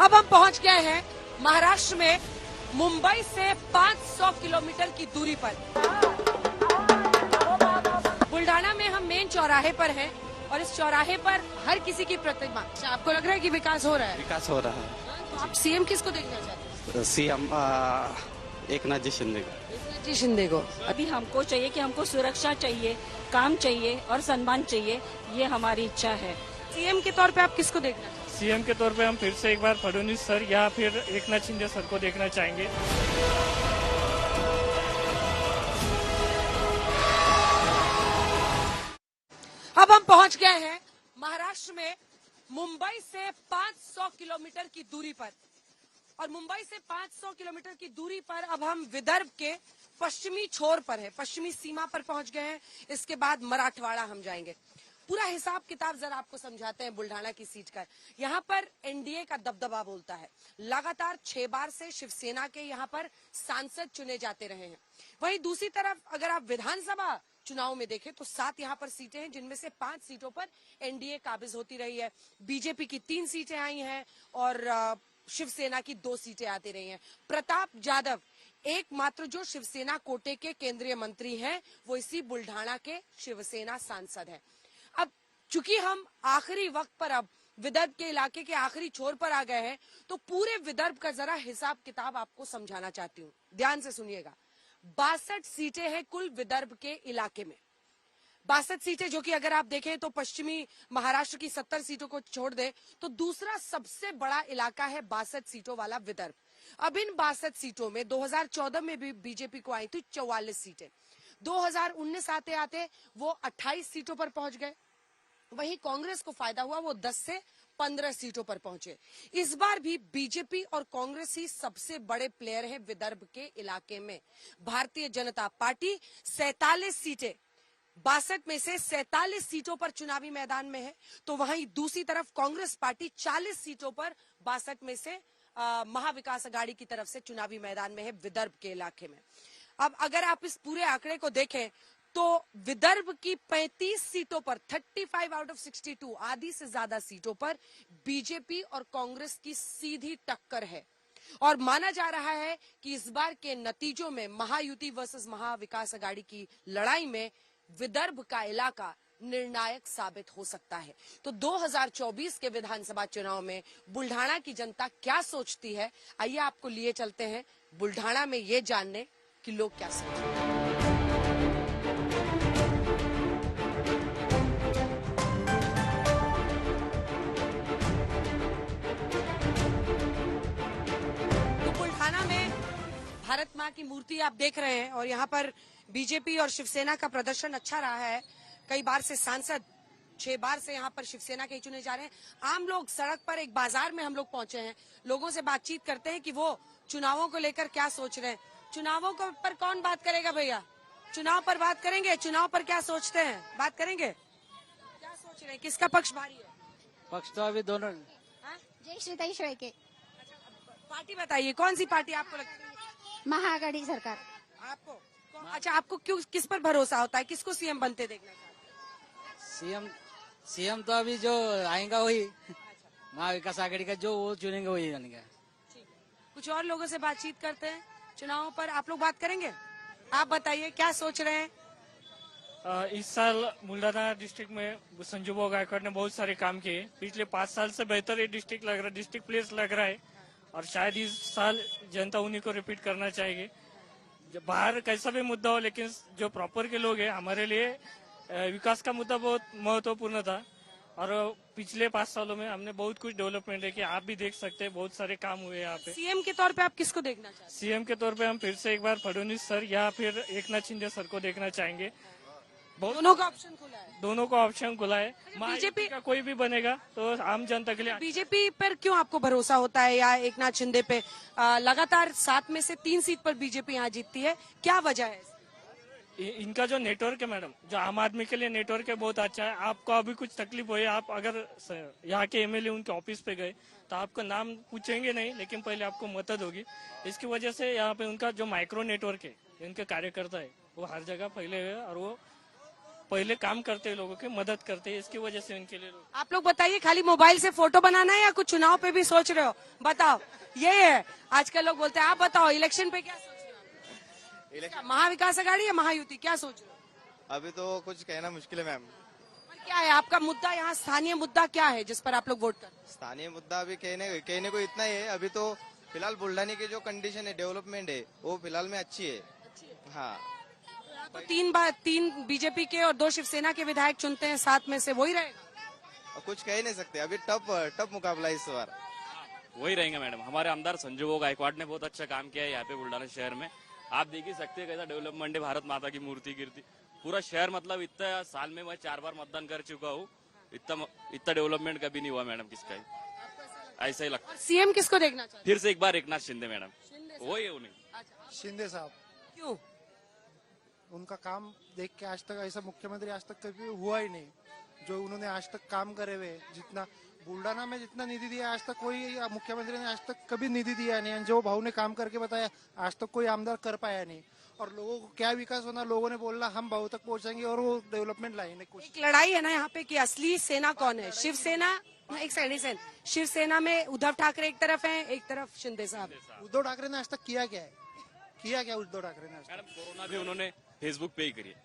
अब हम पहुंच गए हैं महाराष्ट्र में मुंबई से 500 किलोमीटर की दूरी पर। बुल्डाना में हम मेन चौराहे पर हैं और इस चौराहे पर हर किसी की प्रतिमा। आपको लग रहा है कि विकास हो रहा है? विकास हो रहा है। तो आप सीएम किसको देखना चाहते हैं? सीएम एकनाथ जी शिंदे को। एकनाथ जी शिंदे को। अभी हमको चाहिए कि हमको सुरक्षा चाहिए, काम चाहिए और सम्मान चाहिए, ये हमारी इच्छा है। सीएम के तौर पे आप किसको देखना चाहते हैं? सीएम के तौर पे हम फिर से एक बार फडणवीस सर या फिर एकनाथ शिंदे सर को देखना चाहेंगे। अब हम पहुंच गए हैं महाराष्ट्र में मुंबई से 500 किलोमीटर की दूरी पर और मुंबई से 500 किलोमीटर की दूरी पर अब हम विदर्भ के पश्चिमी छोर पर है, पश्चिमी सीमा पर पहुंच गए हैं। इसके बाद मराठवाड़ा हम जाएंगे। पूरा हिसाब किताब जरा आपको समझाते हैं बुल्ढाना की सीट का। यहाँ पर एनडीए का दबदबा बोलता है। लगातार 6 बार से शिवसेना के यहाँ पर सांसद चुने जाते रहे हैं। वहीं दूसरी तरफ अगर आप विधानसभा चुनाव में देखें तो 7 यहाँ पर सीटें हैं, जिनमें से 5 सीटों पर एनडीए काबिज होती रही है। बीजेपी की 3 सीटें आई हैं और शिवसेना की 2 सीटें आती रही हैं। प्रताप जाधव एकमात्र जो शिवसेना कोटे के केंद्रीय मंत्री हैं, वो इसी बुल्ढाना के शिवसेना सांसद हैं। अब चूंकि हम आखिरी वक्त पर अब विदर्भ के इलाके के आखिरी छोर पर आ गए हैं, तो पूरे विदर्भ का जरा हिसाब किताब आपको समझाना चाहती हूँ। ध्यान से सुनिएगा। 62 सीटें हैं कुल विदर्भ के इलाके में। 62 सीटें, जो कि अगर आप देखें तो पश्चिमी महाराष्ट्र की 70 सीटों को छोड़ दे तो दूसरा सबसे बड़ा इलाका है 62 सीटों वाला विदर्भ। अब इन 62 सीटों में 2014 में भी बीजेपी को आई थी 44 सीटें। 2019 आते आते वो 28 सीटों पर पहुंच गए। वहीं कांग्रेस को फायदा हुआ, वो 10 से 15 सीटों पर पहुंचे। इस बार भी बीजेपी और कांग्रेस ही सबसे बड़े प्लेयर हैं विदर्भ के इलाके में। भारतीय जनता पार्टी 47 सीटें, 62 में से 47 सीटों पर चुनावी मैदान में है, तो वहीं दूसरी तरफ कांग्रेस पार्टी 40 सीटों पर 62 में से महाविकास अघाड़ी की तरफ से चुनावी मैदान में है विदर्भ के इलाके में। अब अगर आप इस पूरे आंकड़े को देखें तो विदर्भ की 35 सीटों पर 35 आउट ऑफ 62, आधी से ज्यादा सीटों पर बीजेपी और कांग्रेस की सीधी टक्कर है और माना जा रहा है कि इस बार के नतीजों में महायुति वर्सेस महाविकास अघाड़ी की लड़ाई में विदर्भ का इलाका निर्णायक साबित हो सकता है। तो 2024 के विधानसभा चुनाव में बुल्ढाना की जनता क्या सोचती है, आइए आपको लिए चलते हैं बुल्ढाना में ये जानने कि लोग क्या सोचते हैं। तो बुल्ढाना में भारत मां की मूर्ति आप देख रहे हैं और यहाँ पर बीजेपी और शिवसेना का प्रदर्शन अच्छा रहा है। कई बार से सांसद 6 बार से यहाँ पर शिवसेना के चुने जा रहे हैं। आम लोग सड़क पर, एक बाजार में हम लोग पहुंचे हैं, लोगों से बातचीत करते हैं कि वो चुनावों को लेकर क्या सोच रहे हैं। चुनावों को पर कौन बात करेगा भैया? चुनाव पर बात करेंगे। चुनाव पर क्या सोचते हैं, बात करेंगे? क्या सोच रहे हैं, किसका पक्ष भारी है? पक्ष तो अभी दोनों। जय श्रीताई शेळके। पार्टी बताइए, कौन सी पार्टी आपको लगती है? महाआघाड़ी सरकार। आपको अच्छा, आपको क्यों, किस पर भरोसा होता है, किसको सीएम बनते देखना चाहते हैं? सीएम तो अभी जो आएगा वही, महाविकास आघाड़ी का जो वो चुनेंगे वही बनेगा। ठीक है, कुछ और लोगों से बातचीत करते हैं। चुनावों पर आप लोग बात करेंगे। आप बताइए क्या सोच रहे हैं? इस साल बुल्ढाना डिस्ट्रिक्ट में संजू भाऊ गायकवाड़ ने बहुत सारे काम किए। पिछले 5 साल से बेहतर ये डिस्ट्रिक्ट लग रहा है, डिस्ट्रिक्ट प्लेस लग रहा है और शायद इस साल जनता उन्हीं को रिपीट करना चाहेगी। बाहर कैसा भी मुद्दा हो, लेकिन जो प्रॉपर के लोग हैं, हमारे लिए विकास का मुद्दा बहुत महत्वपूर्ण था और पिछले 5 सालों में हमने बहुत कुछ डेवलपमेंट है कि आप भी देख सकते हैं, बहुत सारे काम हुए यहाँ पे। सीएम के तौर पे आप किसको देखना चाहते हैं? सीएम के तौर पे हम फिर से एक बार फडणवीस सर या फिर एकनाथ शिंदे सर को देखना चाहेंगे। दोनों का ऑप्शन खुला है। दोनों का ऑप्शन खुला है। बीजेपी का कोई भी बनेगा तो आम जनता के लिए। बीजेपी पर क्यों आपको भरोसा होता है या एकनाथ शिंदे पे? लगातार 7 में से 3 सीट पर बीजेपी यहाँ जीतती है, क्या वजह है? इनका जो नेटवर्क है मैडम, जो आम आदमी के लिए नेटवर्क है, बहुत अच्छा है। आपको अभी कुछ तकलीफ हुई, आप अगर यहाँ के एमएलए उनके ऑफिस पे गए तो आपका नाम पूछेंगे नहीं, लेकिन पहले आपको मदद होगी। इसकी वजह से यहाँ पे उनका जो माइक्रो नेटवर्क है, उनके कार्यकर्ता है, वो हर जगह फैले हुए हैं और वो पहले काम करते हैं, लोगों की मदद करते हैं, इसकी वजह से उनके लिए लोग आप लोग बताइए, खाली मोबाइल से फोटो बनाना है या कुछ चुनाव पे भी सोच रहे हो? बताओ, ये है आजकल लोग बोलते हैं। आप बताओ, इलेक्शन पे क्या सोच रहे हो? महाविकास आघाड़ी या महायुति, क्या सोच रहे हो? अभी तो कुछ कहना मुश्किल है मैम। और क्या है आपका मुद्दा यहाँ? स्थानीय मुद्दा क्या है जिस पर आप लोग वोट करते स्थानीय मुद्दा अभी कहने को इतना ही है। अभी तो फिलहाल बुल्ढानी की जो कंडीशन है, डेवलपमेंट है, वो फिलहाल में अच्छी है। हाँ, हैं? तो तीन बीजेपी के और 2 शिवसेना के विधायक चुनते हैं, 7 में से वही रहेगा? और कुछ कह ही नहीं सकते, अभी टफ मुकाबला है इस बार। वही रहेंगे मैडम। हमारे आमदार संजू गायकवाड़ ने बहुत अच्छा काम किया है यहाँ पे बुल्ढाना शहर में। आप देख ही सकते हैं कैसा डेवलपमेंट है, भारत माता की मूर्ति गिरती पूरा शहर, मतलब इतना साल में मैं 4 बार मतदान कर चुका हूँ, इतना डेवलपमेंट कभी नहीं हुआ मैडम किसका ही। ऐसा ही लगता है। सीएम किसको देखना चाहते फिर से एक बार एकनाथ शिंदे मैडम, वही है उन्हें। शिंदे साहब, क्यों? उनका काम देख के आज तक ऐसा मुख्यमंत्री आज तक कभी हुआ ही नहीं। जो उन्होंने आज तक काम करे हुए, जितना बुल्ढाना में जितना निधि दिया आज तक कोई मुख्यमंत्री ने आज तक कभी निधि दिया नहीं। जो भाऊ ने काम करके बताया आज तक कोई आमदार कर पाया नहीं। और लोगों को क्या विकास होना, लोगों ने बोलना हम भाऊ तक पहुंचाएंगे और वो डेवलपमेंट लाएंगे कुछ। एक लड़ाई है ना यहाँ पे कि असली सेना कौन है? शिवसेना एक सेकंड, शिवसेना में उद्धव ठाकरे एक तरफ है, एक तरफ शिंदे साहब। उद्धव ठाकरे ने आज तक किया क्या है? किया क्या उद्धव ठाकरे ने आज तक? मैडम कोरोना भी उन्होंने फेसबुक पे ही करी है।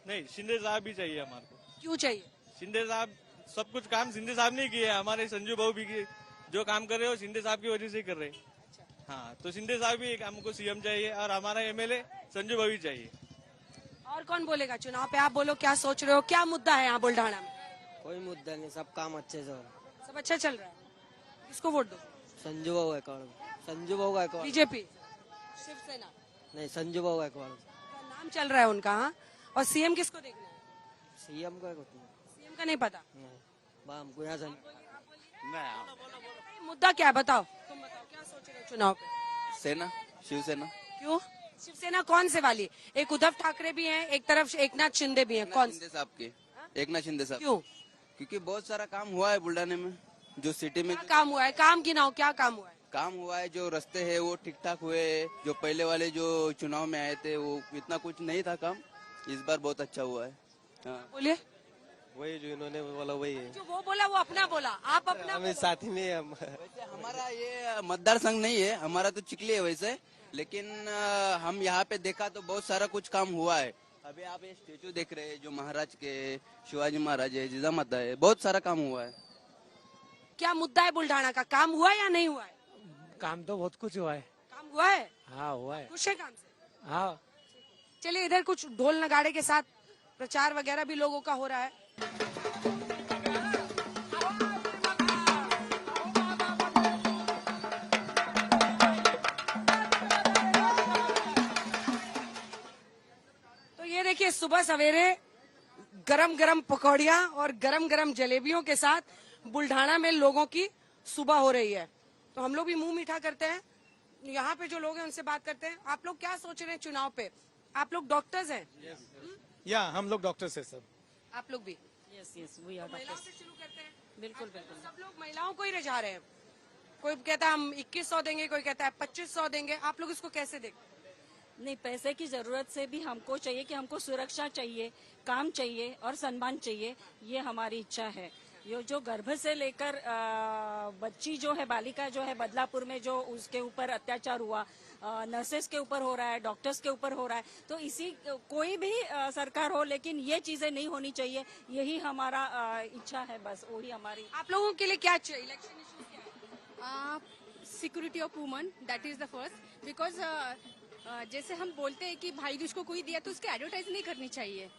नहीं, शिंदे साहब भी चाहिए हमारे को। क्यों चाहिए? शिंदे साहब सब कुछ काम शिंदे साहब ने किया है। हमारे संजू भाऊ भी किए, जो काम कर रहे हो शिंदे साहब की वजह से ही कर रहे हैं। हाँ, तो शिंदे साहब भी हमको सीएम चाहिए और हमारा एमएलए संजू भाऊ भी चाहिए। और कौन बोलेगा चुनाव पे? आप बोलो, क्या सोच रहे हो? क्या मुद्दा है यहाँ बुल्ढाना में? कोई मुद्दा नहीं, सब काम अच्छे से हो रहा है। सब अच्छा चल रहा है। किसको वोट दो? संजू भाऊ गायकवाड़, संजू भाऊ गायकवाड़। बीजेपी, शिवसेना? नहीं, संजू भाऊ गायकवाड़। नाम चल रहा है उनका। हाँ, और सीएम किसको देखना है? सीएम का कुछ नहीं, सीएम का नहीं पता। हमको यहाँ से मुद्दा क्या है बताओ? तुम बताओ, क्या सोच रहे हो चुनाव पे? सेना, शिवसेना। क्यों शिवसेना? कौन से वाली? एक उद्धव ठाकरे भी हैं, एक तरफ एकनाथ शिंदे भी हैं, कौन? शिंदे साहब के, एकनाथ शिंदे साहब। क्यों? क्योंकि बहुत सारा काम हुआ है बुल्ढाने में, जो सिटी में क्या काम हुआ है? काम गिनाओ, क्या काम हुआ है? काम हुआ है। जो रास्ते हैं वो ठीक ठाक हुए हैं। जो पहले वाले जो चुनाव में आए थे वो इतना कुछ नहीं था काम, इस बार बहुत अच्छा हुआ है। हाँ। बोलिए। वही जो इन्होंने बोला वही है। जो वो बोला वो अपना बोला, आप अपना हमें साथ ही में हम। वैसे हमारा ये मतदार संघ नहीं है, हमारा तो चिखली है वैसे, लेकिन हम यहाँ पे देखा तो बहुत सारा कुछ काम हुआ है। अभी आप ये स्टेचू देख रहे हैं जो महाराज के, शिवाजी महाराज है, जिजामाता है, बहुत सारा काम हुआ है। क्या मुद्दा है बुल्ढाना का? काम हुआ है या नहीं हुआ है? काम तो बहुत कुछ हुआ है। काम हुआ है? हाँ हुआ है। खुश है काम से? हाँ, चलिए, इधर कुछ ढोल नगाड़े के साथ प्रचार वगैरह भी लोगों का हो रहा है। तो ये देखिए, सुबह सवेरे गरम गरम पकौड़ियां और गरम गरम जलेबियों के साथ बुल्ढाना में लोगों की सुबह हो रही है। तो हम लोग भी मुंह मीठा करते हैं। यहाँ पे जो लोग हैं उनसे बात करते हैं। आप लोग क्या सोच रहे हैं चुनाव पे? आप लोग डॉक्टर्स हैं? या हम लोग डॉक्टर्स है सब। आप लोग भी? यस यस, वी आर महिलाओं से शुरू करते हैं। बिल्कुल बिल्कुल। सब लोग महिलाओं को ही रिझा रहे हैं। कोई कहता है हम 2100 देंगे, कोई कहता है 2500 देंगे। आप लोग इसको कैसे देखते हैं? नहीं, पैसे की जरूरत से भी हमको चाहिए कि हमको सुरक्षा चाहिए, काम चाहिए और सम्मान चाहिए, ये हमारी इच्छा है। ये जो गर्भ से लेकर बच्ची जो है, बालिका जो है, बदलापुर में जो उसके ऊपर अत्याचार हुआ, नर्सेस के ऊपर हो रहा है, डॉक्टर्स के ऊपर हो रहा है, तो इसी कोई भी सरकार हो, लेकिन ये चीजें नहीं होनी चाहिए, यही हमारा इच्छा है, बस वही हमारी। आप लोगों के लिए क्या चाहिए? इलेक्शन इश्यूज क्या है? Security of woman, that is the first. Because जैसे हम बोलते हैं कि भाई दूज को कोई दिया तो उसकी एडवर्टाइज नहीं करनी चाहिए,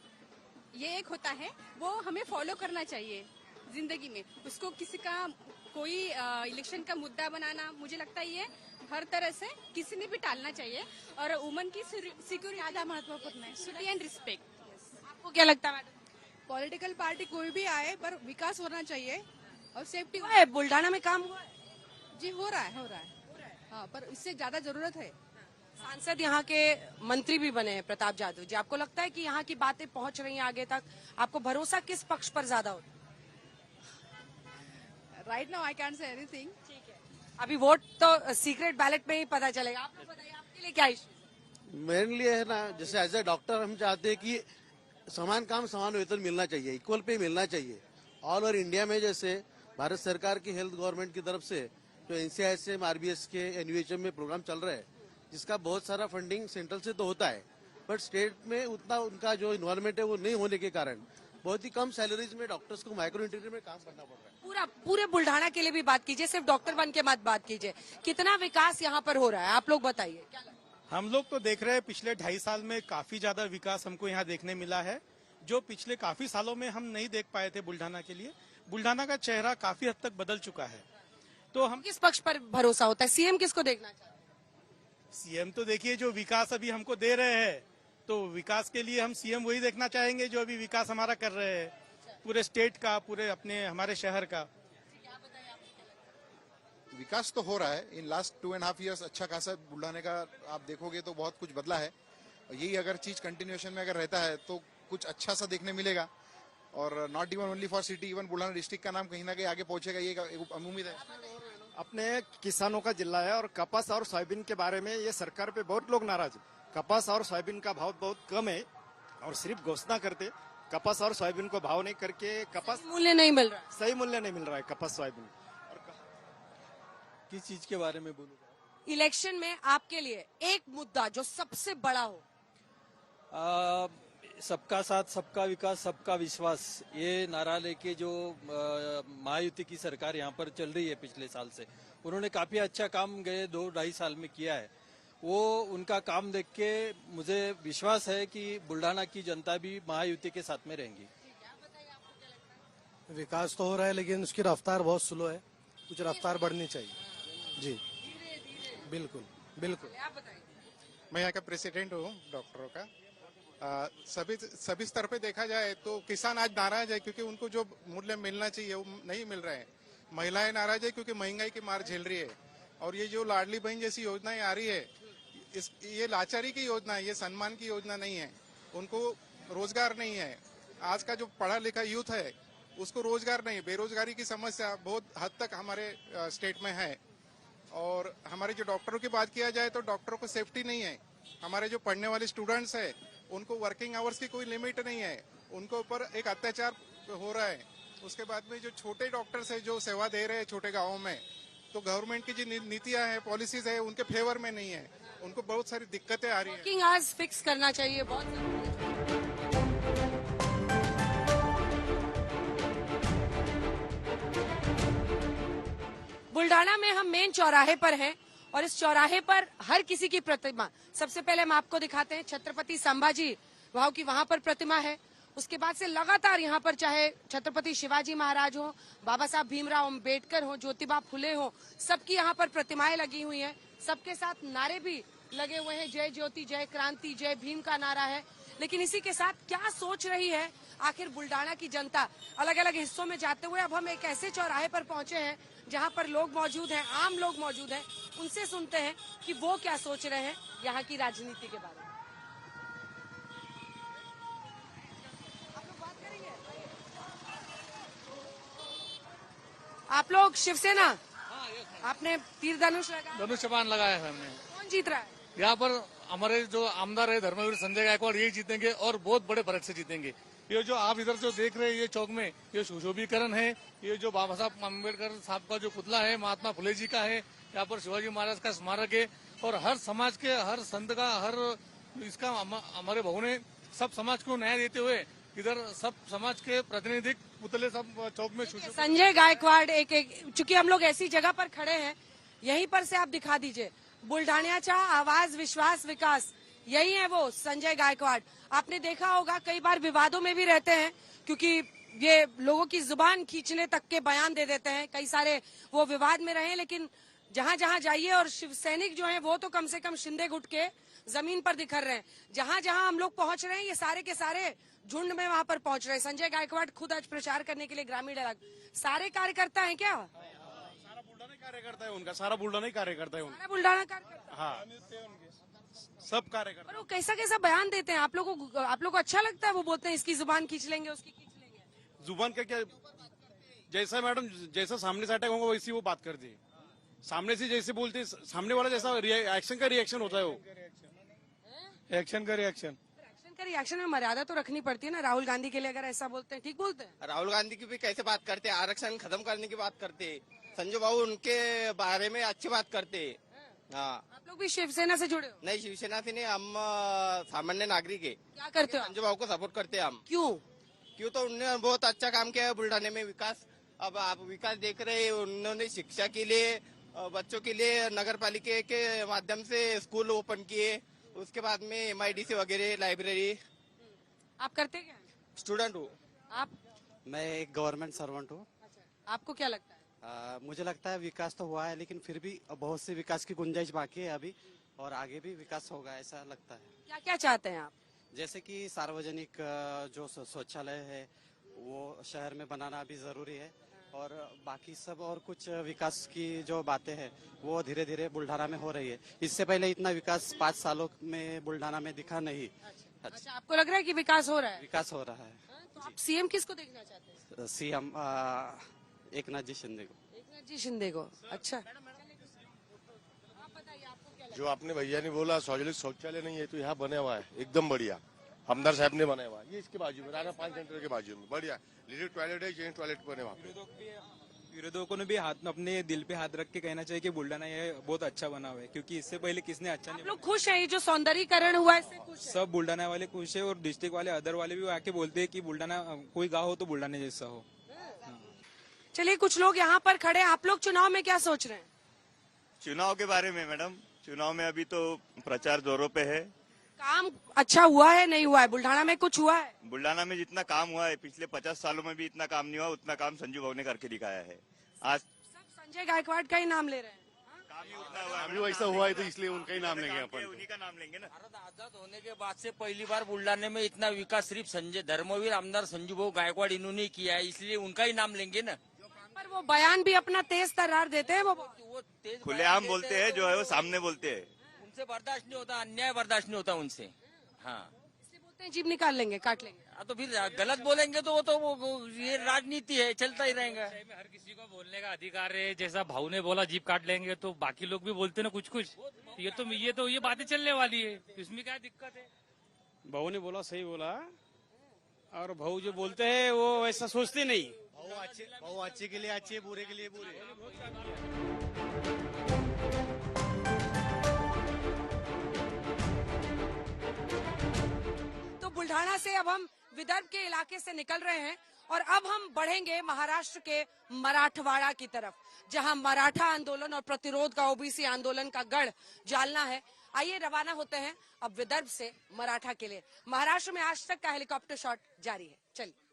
ये एक होता है, वो हमें फॉलो करना चाहिए जिंदगी में। उसको किसी का कोई इलेक्शन का मुद्दा बनाना, मुझे लगता है ये हर तरह से किसी ने भी टालना चाहिए। और वुमन की सिक्योरिटी ज्यादा महत्वपूर्ण है, सिक्योरिटी एंड रिस्पेक्ट। आपको क्या लगता है मैडम? पॉलिटिकल पार्टी कोई भी आए पर विकास होना चाहिए और सेफ्टी। हुआ है बुल्ढाना में काम हुआ है? जी हो रहा है। हाँ, पर इससे ज्यादा जरूरत है। सांसद यहाँ के मंत्री भी बने हैं प्रताप जाधव जी। आपको लगता है कि यहाँ की बातें पहुँच रही हैं आगे तक? आपको भरोसा किस पक्ष पर ज्यादा होता है? Right now I can't say anything. ठीक है, अभी वोट तो सीक्रेट बैलेट में ही पता चलेगा। आप लोग बताइए, आपके लिए क्या इश्यू? मेरे लिए है ना, जैसे एज ए डॉक्टर हम चाहते हैं कि समान काम समान वेतन मिलना चाहिए, इक्वल पे मिलना चाहिए। ऑल ओवर इंडिया में जैसे भारत सरकार की हेल्थ गवर्नमेंट की तरफ से जो NCISM, RBS के NUHM में प्रोग्राम चल रहा है, जिसका बहुत सारा फंडिंग सेंट्रल से तो होता है, बट स्टेट में उतना उनका जो इन्वायरमेंट है वो नहीं होने के कारण बहुत ही कम सैलरीज में डॉक्टर्स को माइक्रो इंटीरियर में काम करना पड़ रहा है। पूरे बुल्ढाना के लिए भी बात कीजिए, सिर्फ डॉक्टर बन के मत बात कीजिए। कितना विकास यहाँ पर हो रहा है, आप लोग बताइए। क्या लगता है? हम लोग तो देख रहे हैं पिछले 2.5 साल में काफी ज्यादा विकास हमको यहाँ देखने मिला है, जो पिछले काफी सालों में हम नहीं देख पाए थे बुल्ढाना के लिए। बुल्ढाना का चेहरा काफी हद तक बदल चुका है। तो हम किस पक्ष पर भरोसा होता है, सीएम किसको देखना चाहते हैं? सीएम तो देखिए जो विकास अभी हमको दे रहे हैं, तो विकास के लिए हम सीएम वही देखना चाहेंगे जो अभी विकास हमारा कर रहे हैं, पूरे स्टेट का, पूरे अपने हमारे शहर का। विकास तो हो रहा है इन लास्ट 2.5 years, अच्छा खासा बुल्ढाने का आप देखोगे तो बहुत कुछ बदला है। यही अगर चीज कंटिन्यूएशन में अगर रहता है तो कुछ अच्छा सा देखने मिलेगा, और not even only for city, even Buldhana district का नाम कहीं ना कहीं आगे पहुंचेगा, ये एक उम्मीद है। अपने किसानों का जिला है और कपास और सोयाबीन के बारे में ये सरकार पे बहुत लोग नाराज है। कपास और सोयाबीन का भाव बहुत कम है और सिर्फ घोषणा करते, कपास और सोयाबीन को भाव नहीं करके कपास मूल्य नहीं मिल रहा है। सही मूल्य नहीं मिल रहा है कपास सोयाबीन। किस चीज के बारे में बोलूँ? इलेक्शन में आपके लिए एक मुद्दा जो सबसे बड़ा हो। सबका साथ, सबका विकास, सबका विश्वास, ये नारा लेके जो महायुति की सरकार यहाँ पर चल रही है पिछले साल से, उन्होंने काफी अच्छा काम गए 2-2.5 साल में किया है। वो उनका काम देख के मुझे विश्वास है कि बुल्ढाना की जनता भी महायुति के साथ में रहेंगी। विकास तो हो रहा है लेकिन उसकी रफ्तार बहुत स्लो है, कुछ रफ्तार बढ़नी चाहिए। जी बिल्कुल बिल्कुल। मैं यहाँ का प्रेसिडेंट हूँ डॉक्टरों का। सभी स्तर पे देखा जाए तो किसान आज नाराज है क्योंकि उनको जो मूल्य मिलना चाहिए वो नहीं मिल रहा है। महिलाएं नाराज है क्योंकि महंगाई की मार झेल रही है, और ये जो लाडली बहन जैसी योजनाएं आ रही है, ये लाचारी की योजना है, ये सम्मान की योजना नहीं है। उनको रोजगार नहीं है। आज का जो पढ़ा लिखा यूथ है उसको रोजगार नहीं, बेरोजगारी की समस्या बहुत हद तक हमारे स्टेट में है। और हमारे जो डॉक्टरों की बात किया जाए तो डॉक्टरों को सेफ्टी नहीं है। हमारे जो पढ़ने वाले स्टूडेंट्स है उनको वर्किंग आवर्स की कोई लिमिट नहीं है, उनको ऊपर एक अत्याचार हो रहा है। उसके बाद में जो छोटे डॉक्टर्स है जो सेवा दे रहे हैं छोटे गाँव में, तो गवर्नमेंट की जो नीतियां है, पॉलिसीज है, उनके फेवर में नहीं है। उनको बहुत सारी दिक्कतें आ रही है। वर्किंग आवर्स फिक्स करना चाहिए, बहुत जरूरी है। बुल्ढाना में हम मेन चौराहे पर हैं और इस चौराहे पर हर किसी की प्रतिमा, सबसे पहले हम आपको दिखाते हैं छत्रपति संभाजी भाव की वहां पर प्रतिमा है। उसके बाद से लगातार यहाँ पर चाहे छत्रपति शिवाजी महाराज हो, बाबा साहब भीमराव अम्बेडकर हो, ज्योतिबा फुले हो, सबकी यहाँ पर प्रतिमाएं लगी हुई हैं। सबके साथ नारे भी लगे हुए हैं, जय ज्योति, जय क्रांति, जय भीम का नारा है। लेकिन इसी के साथ क्या सोच रही है आखिर बुल्ढाना की जनता, अलग अलग हिस्सों में जाते हुए अब हम एक ऐसे चौराहे पर पहुंचे हैं जहां पर लोग मौजूद हैं, आम लोग मौजूद हैं। उनसे सुनते हैं कि वो क्या सोच रहे हैं यहाँ की राजनीति के बारे में। आप लोग शिवसेना, आपने तीर धनुष लगाया? धनुष्यबाण लगाया है हमने। कौन जीत रहा है यहाँ पर? हमारे जो आमदार है धर्मवीर संजय गायकवाड़, यही जीतेंगे और बहुत बड़े फर्क से जीतेंगे। ये जो आप इधर जो देख रहे हैं ये चौक में ये सुशोभीकरण है, ये जो बाबा साहब अम्बेडकर साहब का जो पुतला है, महात्मा फुले जी का है, यहाँ पर शिवाजी महाराज का स्मारक है, और हर समाज के, हर संत का, हर इसका हमारे भाव ने सब समाज को न्याय देते हुए इधर सब समाज के प्रतिनिधिक पुतले सब चौक में संजय गायकवाड़ एक चूंकि हम लोग ऐसी जगह पर खड़े हैं, यहीं पर से आप दिखा दीजिए बुल्ढाण्याचा आवाज, विश्वास, विकास, यही है वो संजय गायकवाड़। आपने देखा होगा कई बार विवादों में भी रहते हैं क्योंकि ये लोगों की जुबान खींचने तक के बयान दे देते हैं। कई सारे वो विवाद में रहे, लेकिन जहां जहां जाइए, और शिव सैनिक जो हैं वो तो कम से कम शिंदे घुट के जमीन पर दिखर रहे हैं। जहां जहां हम लोग पहुंच रहे हैं ये सारे के सारे झुंड में वहां पर पहुंच रहे हैं। संजय गायकवाड़ खुद आज प्रचार करने के लिए ग्रामीण इलाके, सारे कार्यकर्ता है क्या? सारा बुल्ढाना कार्यकर्ता है उनका, सारा बुल्ढाना ही कार्यकर्ता है उनका। सारा बुल्ढाना कार्यकर्ता, हाँ, सब कार्यकर्ता। वो कैसा कैसा बयान देते हैं? आप लोगों को अच्छा लगता है? वो बोलते हैं इसकी जुबान खींच लेंगे, उसकी खींच लेंगे। जुबान का क्या, जैसा मैडम जैसा सामने से अटैक होगा वैसी वो बात करती है। सामने से जैसे बोलते हैं, सामने वाला जैसा एक्शन का रिएक्शन होता है, वो एक्शन का रिएक्शन इनका रिएक्शन में मर्यादा तो रखनी पड़ती है ना। राहुल गांधी के लिए अगर ऐसा बोलते हैं, ठीक बोलते हैं? राहुल गांधी की भी कैसे बात करते हैं, आरक्षण खत्म करने की बात करते हैं। संजू बाबू उनके बारे में अच्छी बात करते हैं। हाँ, आप लोग भी शिवसेना से जुड़े हो? नहीं शिवसेना से नहीं, हम सामान्य नागरिक है। क्या करते हो? संजू बाबू को सपोर्ट करते हैं हम। क्यों तो उन्होंने बहुत अच्छा काम किया है बुल्ढाने में, विकास। अब आप विकास देख रहे हैं, उन्होंने शिक्षा के लिए, बच्चों के लिए नगर पालिका के माध्यम से स्कूल ओपन किए, उसके बाद में MIDC वगैरह, लाइब्रेरी। आप करते क्या? स्टूडेंट हूँ। आप? मैं एक गवर्नमेंट सर्वेंट हूँ। आपको क्या लगता है? मुझे लगता है विकास तो हुआ है, लेकिन फिर भी बहुत सी विकास की गुंजाइश बाकी है अभी, और आगे भी विकास होगा ऐसा लगता है। क्या क्या चाहते हैं आप? जैसे कि सार्वजनिक जो शौचालय है वो शहर में बनाना भी जरूरी है, और बाकी सब और कुछ विकास की जो बातें हैं वो धीरे धीरे बुल्ढाना में हो रही है। इससे पहले इतना विकास 5 सालों में बुल्ढाना में दिखा नहीं। अच्छा, आपको लग रहा है कि विकास हो रहा है? विकास हो रहा है। तो आप सीएम किसको देखना चाहते हैं? सीएम एकनाथ जी शिंदे को। एकनाथ जी शिंदे को। अच्छा, जो आपने भैया ने बोला सार्वजनिक शौचालय नहीं है, तो यहाँ बने हुआ है एकदम बढ़िया। आमदार साहब ने बनाया हुआ है, ये इसके बाजू में राणा 5 सेंटर के बाजू में बढ़िया लेडीज टॉयलेट है, जेंट्स टॉयलेट बने वहाँ पे। विरोधकों ने भी हाथ अपने दिल पे हाथ रख के कहना चाहिए कि बुल्ढाना ये बहुत अच्छा बना हुआ है, क्योंकि इससे पहले किसने अच्छा नहीं। लोग खुश हैं, ये जो सौंदर्यीकरण हुआ है इससे खुश हैं? सब बुल्ढाना वाले खुश है, और डिस्ट्रिक्ट वाले अदर वाले भी आके बोलते हैं कि बुल्ढाना कोई गाँव हो तो बुल्ढाने जैसा हो। चलिए, कुछ लोग यहाँ पर खड़े हैं। आप लोग चुनाव में क्या सोच रहे हैं? चुनाव के बारे में मैडम, चुनाव में अभी तो प्रचार जोरों पे है। काम अच्छा हुआ है, नहीं हुआ है? बुल्ढाना में कुछ हुआ है? बुल्ढाना में जितना काम हुआ है पिछले 50 सालों में भी इतना काम नहीं हुआ, उतना काम संजू बाबू ने करके दिखाया है। आज सब संजय गायकवाड़ का ही नाम ले रहे हैं। अभी वैसा हुआ है तो इसलिए उनका ही नाम लेंगे अपन। उन्हीं का नाम लेंगे ना। भारत आजाद होने के बाद से पहली बार बुल्ढाने में इतना विकास सिर्फ संजय धर्मवीर आमदार संजू बाबू गायकवाड़ इन्होंने किया है, इसलिए उनका ही नाम लेंगे ना। पर वो बयान भी अपना तेज तर्रार देते हैं। वो खुलेआम बोलते हैं, जो है वो सामने बोलते हैं। उनसे बर्दाश्त नहीं होता, अन्याय बर्दाश्त नहीं होता उनसे। हाँ, इसलिए बोलते हैं जीभ निकाल लेंगे, काट लेंगे। तो फिर गलत बोलेंगे तो वो तो ये राजनीति है, चलता ही रहेगा। हर किसी को बोलने का अधिकार है। जैसा भाऊ ने बोला जीप काट लेंगे, तो बाकी लोग भी बोलते ना कुछ कुछ। ये बातें चलने वाली है, इसमें क्या दिक्कत है? भाऊ ने बोला सही बोला, और भाऊ जो बोलते हैं वो ऐसा सोचते नहीं। भाऊ अच्छे के लिए अच्छे, बुरे के लिए बुरे। तो बुल्ढाना से अब हम विदर्भ के इलाके से निकल रहे हैं और अब हम बढ़ेंगे महाराष्ट्र के मराठवाड़ा की तरफ, जहां मराठा आंदोलन और प्रतिरोध का ओबीसी आंदोलन का गढ़ जालना है। आइए रवाना होते हैं अब विदर्भ से मराठा के लिए। महाराष्ट्र में आज तक का हेलीकॉप्टर शॉट जारी है। चलिए।